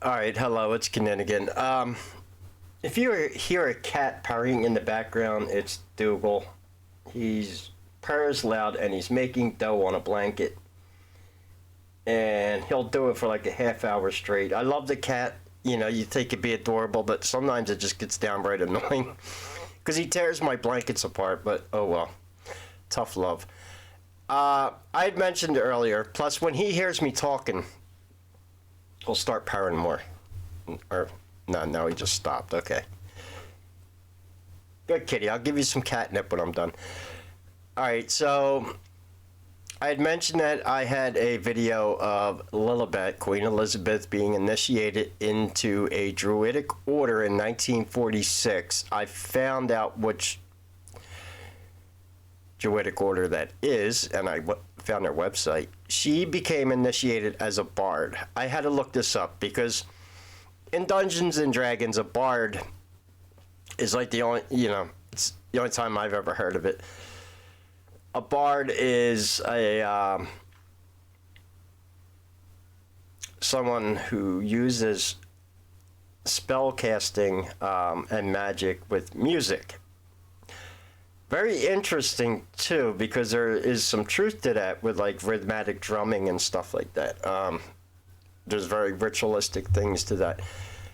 Alright, hello, it's Kinninigan. If you hear a cat purring in the background, it's Dougal. He's purrs loud and he's making dough on a blanket. And he'll do it for like a half hour straight. I love the cat. You know, you think it'd be adorable, but sometimes it just gets downright annoying. Because he tears my blankets apart, but oh well. Tough love. I had mentioned earlier, plus when he hears me talking, he'll start purring more. Or, no, he just stopped. Okay. Good kitty. I'll give you some catnip when I'm done. Alright, so I had mentioned that I had a video of Lillibet, Queen Elizabeth, being initiated into a Druidic order in 1946. I found out which Druidic order that is, and I found their website. She became initiated as a bard. I had to look this up because in Dungeons and Dragons, a bard is like the only, it's the only time I've ever heard of it. A bard is a someone who uses spell casting and magic with music. Very interesting too, because there is some truth to that with like rhythmic drumming and stuff like that. There's very ritualistic things to that.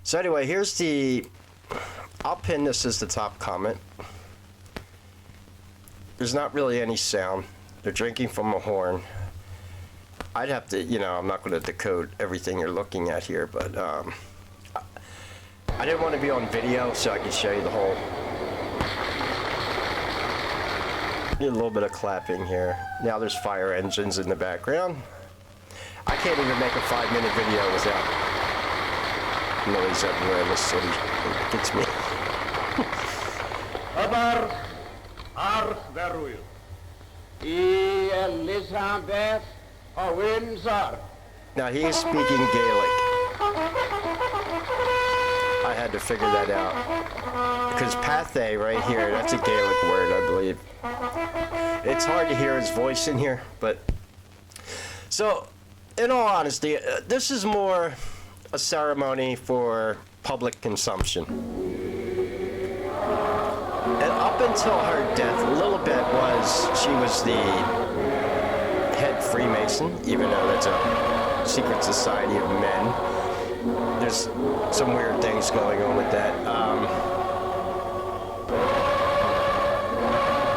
So anyway, here's the, I'll pin this as the top comment. There's not really any sound. They're drinking from a horn. I'd have to, I'm not going to decode everything you're looking at here, but I didn't want to be on video so I could show you the whole. A little bit of clapping here. Now there's fire engines in the background. I can't even make a 5-minute video without noise everywhere in the city. It gets me. Now he is speaking Gaelic. I had to figure that out. Because Pathe right here, that's a Gaelic word, I believe. It's hard to hear his voice in here, but... So, in all honesty, this is more a ceremony for public consumption. And up until her death, Lillibet she was the head Freemason, even though that's a secret society of men. There's some weird things going on with that.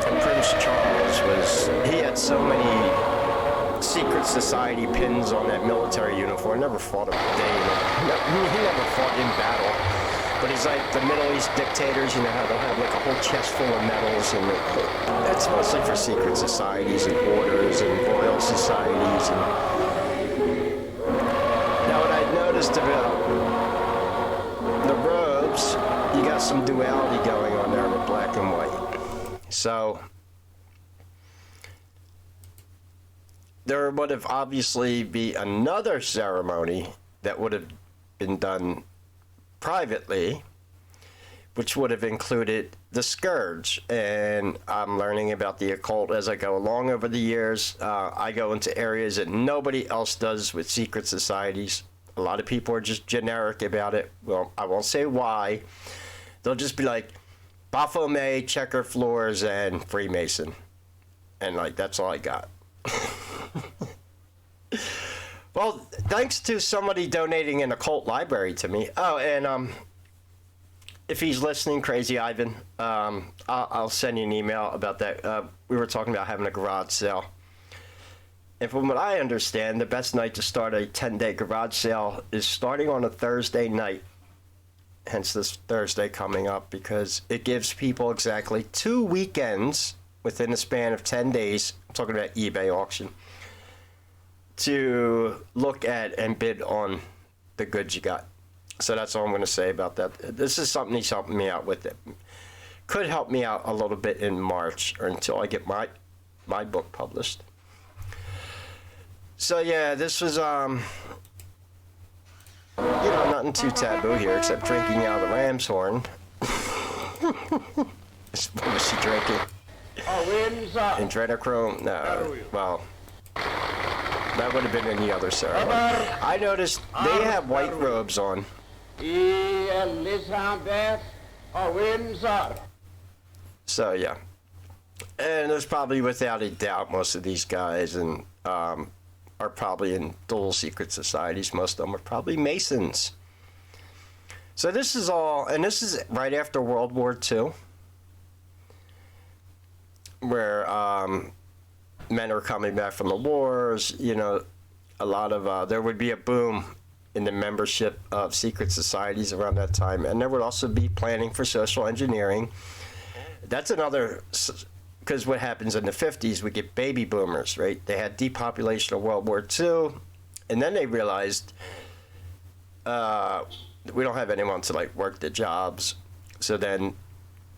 And Prince Charles he had so many secret society pins on that military uniform. Never fought a day. He never fought in battle. But he's like the Middle East dictators, how they'll have like a whole chest full of medals, and that's mostly for secret societies and orders and royal societies. And now what I noticed about the robes, you got some duality going on there with black and white. So there would have obviously be another ceremony that would have been done privately, which would have included the Scourge. And I'm learning about the occult as I go along over the years. I go into areas that nobody else does with secret societies. A lot of people are just generic about it. Well, I won't say why. They'll just be like Baphomet, checker floors, and Freemason. And like, that's all I got. Well, thanks to somebody donating an occult library to me. Oh, and if he's listening, Crazy Ivan, I'll send you an email about that. We were talking about having a garage sale. And from what I understand, the best night to start a 10-day garage sale is starting on a Thursday night. Hence this Thursday coming up, because it gives people exactly 2 weekends within a span of 10 days. I'm talking about eBay auction. To look at and bid on the goods you got. So that's all I'm going to say about that. This is something he's helping me out with. It could help me out a little bit in March, or until I get my book published. So yeah, this was nothing too taboo here except drinking out of the ram's horn. What was she drinking? Adrenochrome? No. Well. that would have been any other ceremony. I noticed they have white robes on. So yeah, and there's probably without a doubt most of these guys and are probably in dual secret societies. Most of them are probably Masons. So this is all, and this is right after World War II, where men are coming back from the wars. You know, a lot of there would be a boom in the membership of secret societies around that time, and there would also be planning for social engineering. That's another, because what happens in the 50s, we get baby boomers, right? They had depopulation of World War II, and then they realized we don't have anyone to like work the jobs. So then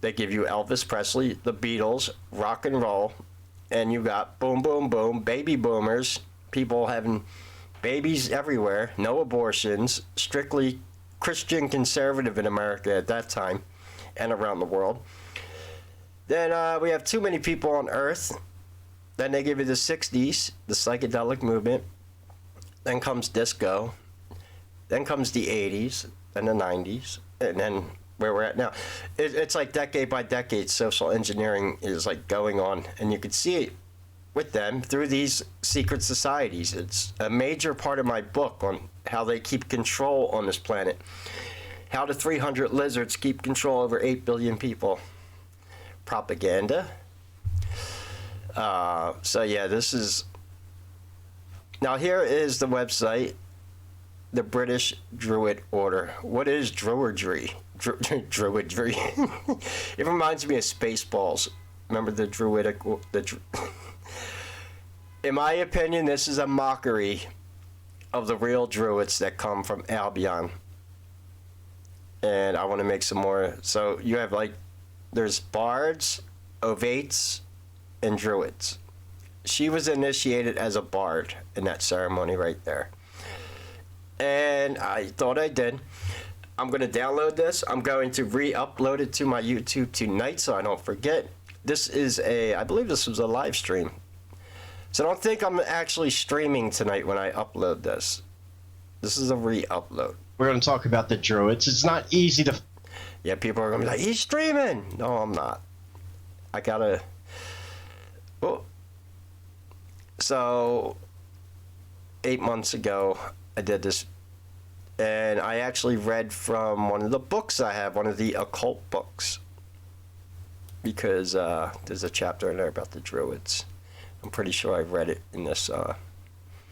they give you Elvis Presley, the Beatles, rock and roll, and you got boom, boom, boom, baby boomers, people having babies everywhere, no abortions, strictly Christian conservative in America at that time and around the world. Then we have too many people on Earth. Then they give you the 60s, the psychedelic movement. Then comes disco. Then comes the 80s and the 90s. And then where we're at now. It's like decade by decade, social engineering is like going on. And you can see it with them through these secret societies. It's a major part of my book on how they keep control on this planet. How the 300 lizards keep control over 8 billion people. Propaganda. So yeah, this is, now here is the website, the British Druid Order. What is Druidry? Druidry. It reminds me of Spaceballs. Remember the Druidic, in my opinion, this is a mockery of the real Druids that come from Albion. And I want to make some more. So you have like, there's bards, ovates, and druids. She was initiated as a bard in that ceremony right there. And I thought I did. I'm going to download this. I'm going to re-upload it to my YouTube tonight so I don't forget. This is I believe this was a live stream. So don't think I'm actually streaming tonight when I upload this. This is a re-upload. We're going to talk about the Druids. It's not easy to... Yeah, people are going to be like, he's streaming. No, I'm not. I got to... Oh. So, 8 months ago, I did this. And I actually read from one of the books I have, one of the occult books. Because there's a chapter in there about the Druids. I'm pretty sure I read it in this...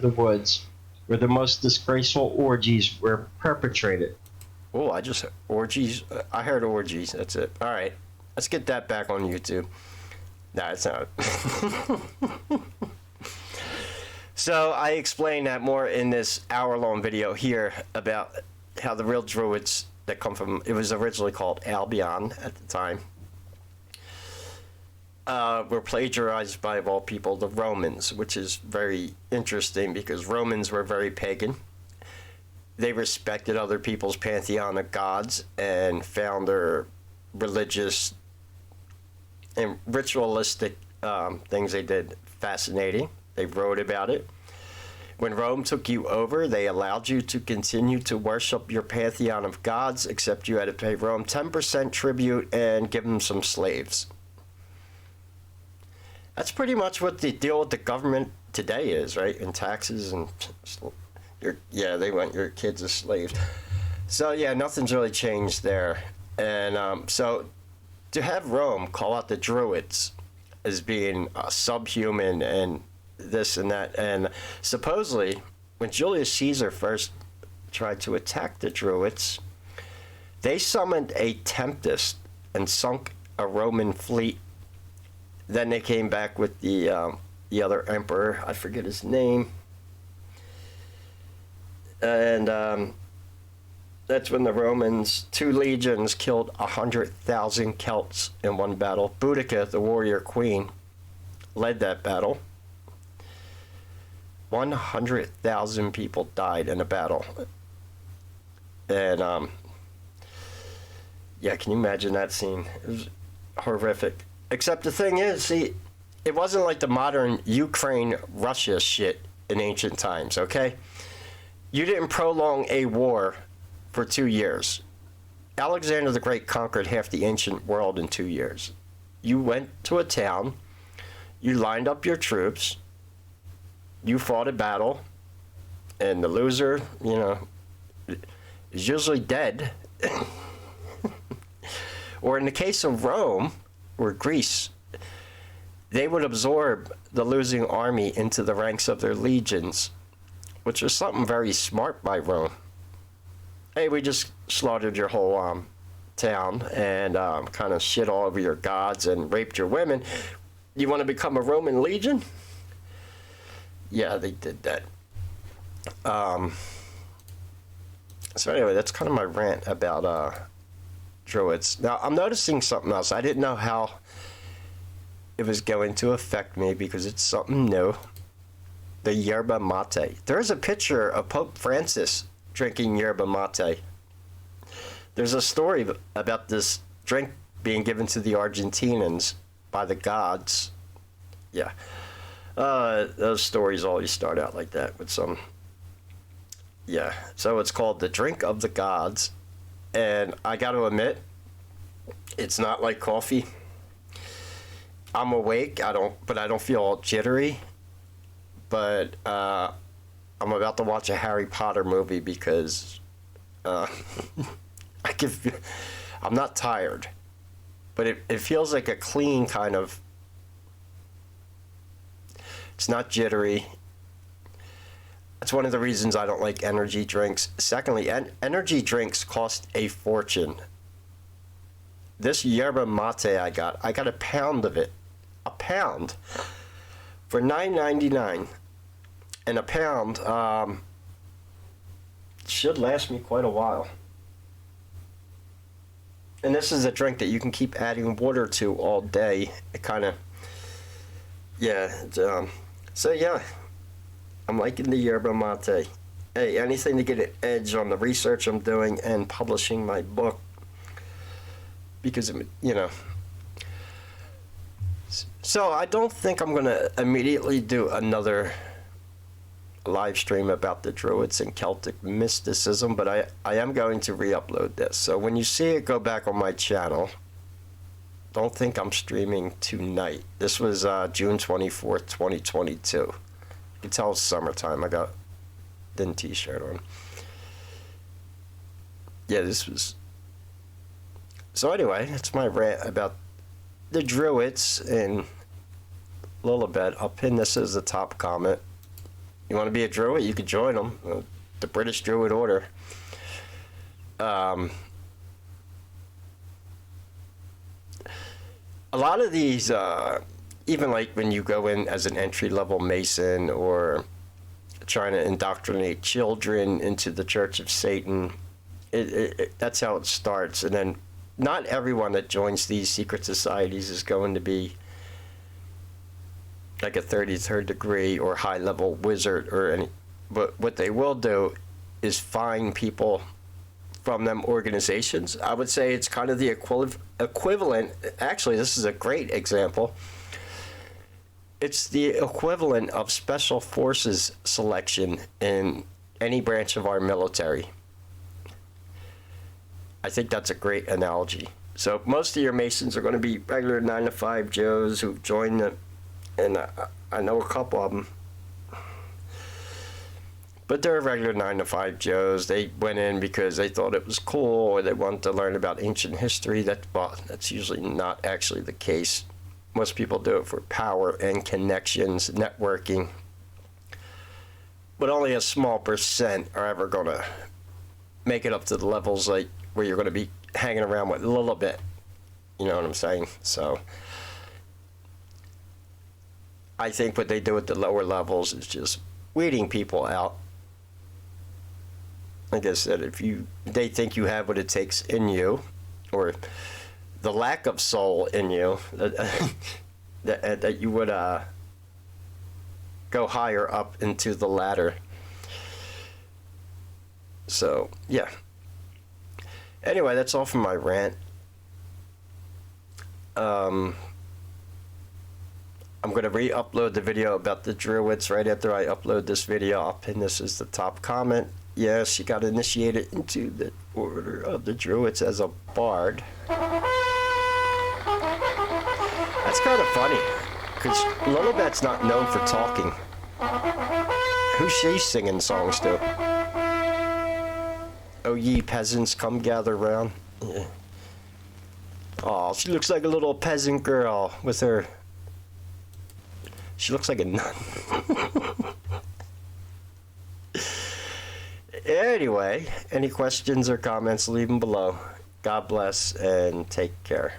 The woods, where the most disgraceful orgies were perpetrated. Oh, I just orgies. I heard orgies. That's it. All right, let's get that back on YouTube. Nah, it's not. So I explain that more in this hour-long video here about how the real Druids that come from, it was originally called Albion at the time, were plagiarized by, of all people, the Romans, which is very interesting because Romans were very pagan. They respected other people's pantheon of gods and found their religious and ritualistic things they did fascinating. They wrote about it. When Rome took you over, they allowed you to continue to worship your pantheon of gods, except you had to pay Rome 10% tribute and give them some slaves. That's pretty much what the deal with the government today is, right? And taxes and... they want your kids as slaves. So yeah, nothing's really changed there. And so to have Rome call out the Druids as being subhuman and this and that, and supposedly when Julius Caesar first tried to attack the Druids, they summoned a tempest and sunk a Roman fleet. Then they came back with the other emperor, I forget his name. And that's when the Romans, 2 legions, killed 100,000 Celts in one battle. Boudica, the warrior queen, led that battle. 100,000 people died in a battle. And, yeah, can you imagine that scene? It was horrific. Except the thing is, see, it wasn't like the modern Ukraine-Russia shit in ancient times, okay? You didn't prolong a war for 2 years. Alexander the Great conquered half the ancient world in 2 years. You went to a town, you lined up your troops, you fought a battle, and the loser, is usually dead. Or in the case of Rome or Greece, they would absorb the losing army into the ranks of their legions, which was something very smart by Rome. Hey, we just slaughtered your whole town and kind of shit all over your gods and raped your women. You want to become a Roman legion? Yeah, they did that. So anyway, that's kind of my rant about Druids. Now, I'm noticing something else. I didn't know how it was going to affect me because it's something new. The yerba mate. There's a picture of Pope Francis drinking yerba mate. There's a story about this drink being given to the Argentinians by the gods. Yeah. Those stories always start out like that with some... Yeah. So it's called the Drink of the Gods. And I got to admit, it's not like coffee. I'm awake. But I don't feel all jittery. But I'm about to watch a Harry Potter movie because I'm not tired, but it feels like a clean kind of. It's not jittery. That's one of the reasons I don't like energy drinks. Secondly, energy drinks cost a fortune. This yerba mate I got a pound of it. A pound. For $9.99. And a pound should last me quite a while. And this is a drink that you can keep adding water to all day. It kind of, yeah. So yeah, I'm liking the yerba mate. Hey, anything to get an edge on the research I'm doing and publishing my book. Because, So I don't think I'm going to immediately do another live stream about the Druids and Celtic mysticism, but I am going to re-upload this. So when you see it go back on my channel, don't think I'm streaming tonight. This was June 24th, 2022. You can tell it's summertime. I got thin t-shirt on. Yeah, this was... So anyway, that's my rant about the Druids and Lillibet. I'll pin this as the top comment. You want to be a Druid? You can join them. The British Druid Order. A lot of these, even like when you go in as an entry-level Mason or trying to indoctrinate children into the Church of Satan, that's how it starts. And then not everyone that joins these secret societies is going to be like a 33rd degree or high-level wizard or any, but what they will do is find people from them organizations. I would say it's kind of the equivalent. Actually, this is a great example. It's the equivalent of special forces selection in any branch of our military. I think that's a great analogy. So most of your Masons are going to be regular 9-to-5 Joes who've joined the, and I know a couple of them. But they're regular 9-to-5 Joes. They went in because they thought it was cool or they wanted to learn about ancient history. That's usually not actually the case. Most people do it for power and connections, networking. But only a small percent are ever going to make it up to the levels like where you're going to be hanging around with Lillibet. You know what I'm saying? So I think what they do at the lower levels is just weeding people out. Like I said, if they think you have what it takes in you, or the lack of soul in you, that you would go higher up into the ladder. So, yeah. Anyway, that's all from my rant. I'm going to re-upload the video about the Druids right after I upload this video. I'll pin this as the top comment. Yes, she got initiated into the Order of the Druids as a bard. That's kind of funny, because Lillibet's not known for talking. Who's she singing songs to? Oh, ye peasants, come gather round. Yeah. Oh, she looks like a little peasant girl with her... She looks like a nun. Anyway, any questions or comments, leave them below. God bless and take care.